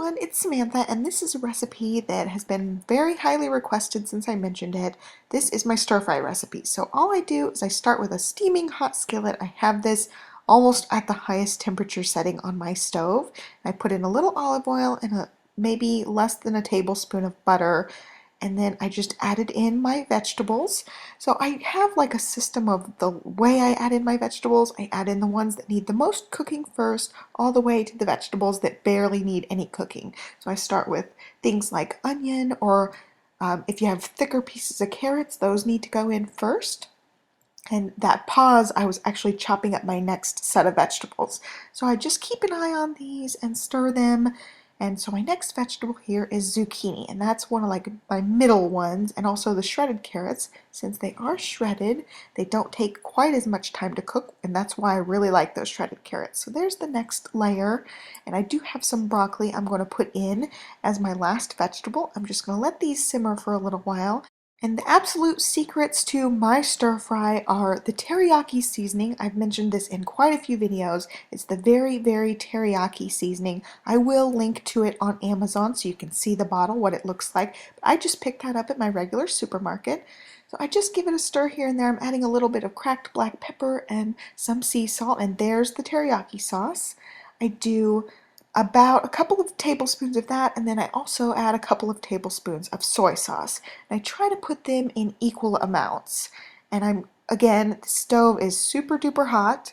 everyone, it's Samantha, and this is a recipe that has been very highly requested since I mentioned it. This is my stir fry recipe. So all I do is I start with a steaming hot skillet. I have this almost at the highest temperature setting on my stove. I put in a little olive oil and maybe less than a tablespoon of butter, and then I just added in my vegetables. So I have like a system of the way I add in my vegetables. I add in the ones that need the most cooking first, all the way to the vegetables that barely need any cooking. So I start with things like onion, or if you have thicker pieces of carrots, those need to go in first. And that pause, I was actually chopping up my next set of vegetables. So I just keep an eye on these and stir them. And so my next vegetable here is zucchini, and that's one of like my middle ones, and also the shredded carrots. Since they are shredded, they don't take quite as much time to cook, and that's why I really like those shredded carrots. So there's the next layer, and I do have some broccoli I'm going to put in as my last vegetable. I'm just going to let these simmer for a little while. And the absolute secrets to my stir fry are the teriyaki seasoning. I've mentioned this in quite a few videos. It's the very, very teriyaki seasoning. I will link to it on Amazon so you can see the bottle, what it looks like. I just picked that up at my regular supermarket. So I just give it a stir here and there. I'm adding a little bit of cracked black pepper and some sea salt, and there's the teriyaki sauce. I do about a couple of tablespoons of that, and then I also add a couple of tablespoons of soy sauce. And I try to put them in equal amounts. And again, the stove is super duper hot,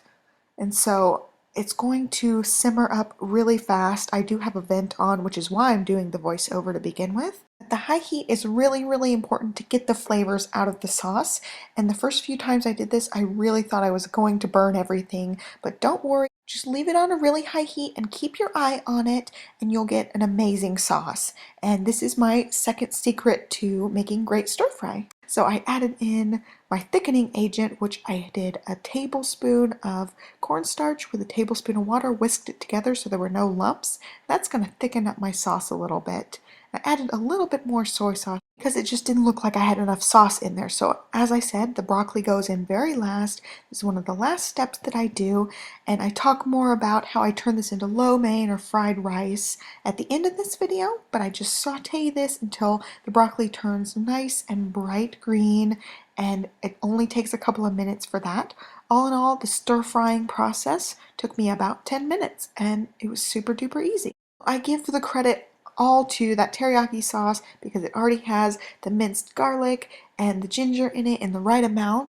and so it's going to simmer up really fast. I do have a vent on, which is why I'm doing the voiceover to begin with. The high heat is really, really important to get the flavors out of the sauce. And the first few times I did this, I really thought I was going to burn everything, but don't worry. Just leave it on a really high heat and keep your eye on it, and you'll get an amazing sauce. And this is my second secret to making great stir fry. So I added in my thickening agent, which I did a tablespoon of cornstarch with a tablespoon of water, whisked it together so there were no lumps. That's going to thicken up my sauce a little bit. I added a little bit more soy sauce because it just didn't look like I had enough sauce in there. So as I said, the broccoli goes in very last. This is one of the last steps that I do, and I talk more about how I turn this into lo mein or fried rice at the end of this video, but I just saute this until the broccoli turns nice and bright green, and it only takes a couple of minutes for that. All in all, the stir frying process took me about 10 minutes, and it was super duper easy. I give the credit all to that teriyaki sauce because it already has the minced garlic and the ginger in it in the right amount.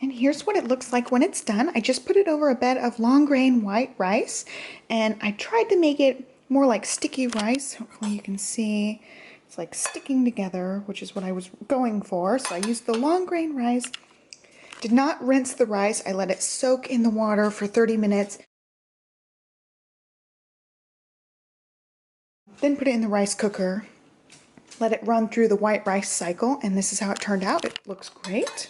And here's what it looks like when it's done. I just put it over a bed of long grain white rice, and I tried to make it more like sticky rice. Hopefully you can see it's like sticking together, which is what I was going for. So I used the long grain rice. Did not rinse the rice. I let it soak in the water for 30 minutes. Then put it in the rice cooker, let it run through the white rice cycle, and this is how it turned out. It looks great.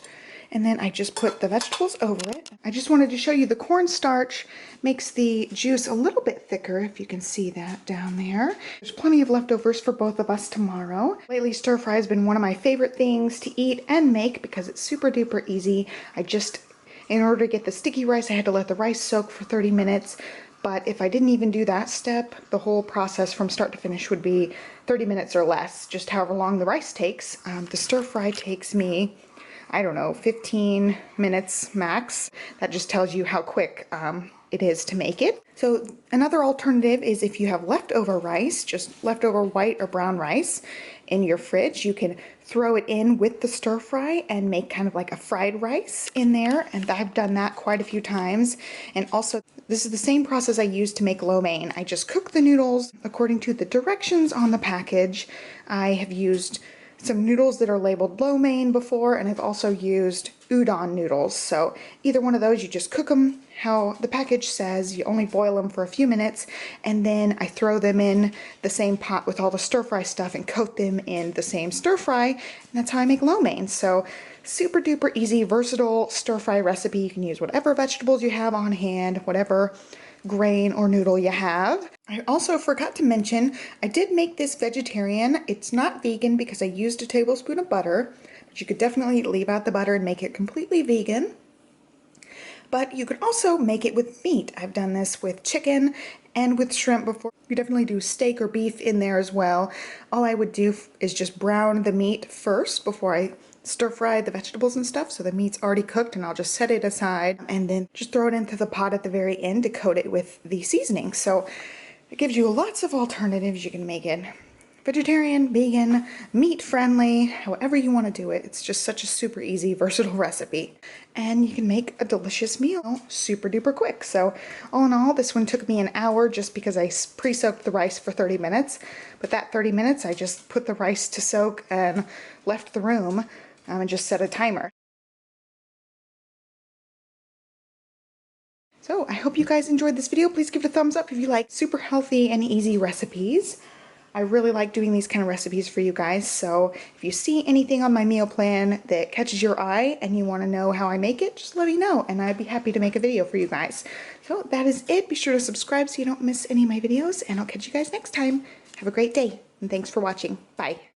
And then I just put the vegetables over it. I just wanted to show you the cornstarch makes the juice a little bit thicker, if you can see that down there. There's plenty of leftovers for both of us tomorrow. Lately, stir fry has been one of my favorite things to eat and make because it's super duper easy. In order to get the sticky rice, I had to let the rice soak for 30 minutes. But if I didn't even do that step, the whole process from start to finish would be 30 minutes or less, just however long the rice takes. The stir fry takes me, I don't know, 15 minutes max. That just tells you how quick it is to make it. So another alternative is if you have leftover rice, just leftover white or brown rice in your fridge, you can throw it in with the stir fry and make kind of like a fried rice in there. And I've done that quite a few times. And also, this is the same process I use to make lo mein. I just cook the noodles according to the directions on the package. I have used some noodles that are labeled lo mein before, and I've also used udon noodles. So either one of those, you just cook them how the package says. You only boil them for a few minutes, and then I throw them in the same pot with all the stir fry stuff and coat them in the same stir fry, and that's how I make lo mein. So super duper easy, versatile stir fry recipe. You can use whatever vegetables you have on hand, whatever grain or noodle you have. I also forgot to mention, I did make this vegetarian. It's not vegan because I used a tablespoon of butter, but you could definitely leave out the butter and make it completely vegan. But you could also make it with meat. I've done this with chicken and with shrimp before. You definitely do steak or beef in there as well. All I would do is just brown the meat first before I stir fry the vegetables and stuff, so the meat's already cooked, and I'll just set it aside and then just throw it into the pot at the very end to coat it with the seasoning. So it gives you lots of alternatives. You can make it vegetarian, vegan, meat friendly, however you want to do it. It's just such a super easy, versatile recipe. And you can make a delicious meal super duper quick. So all in all, this one took me an hour just because I pre-soaked the rice for 30 minutes. But that 30 minutes, I just put the rice to soak and left the room and just set a timer. So I hope you guys enjoyed this video. Please give it a thumbs up if you like super healthy and easy recipes. I really like doing these kind of recipes for you guys, so if you see anything on my meal plan that catches your eye and you want to know how I make it, just let me know and I'd be happy to make a video for you guys. So that is it. Be sure to subscribe so you don't miss any of my videos, and I'll catch you guys next time. Have a great day, and thanks for watching. Bye.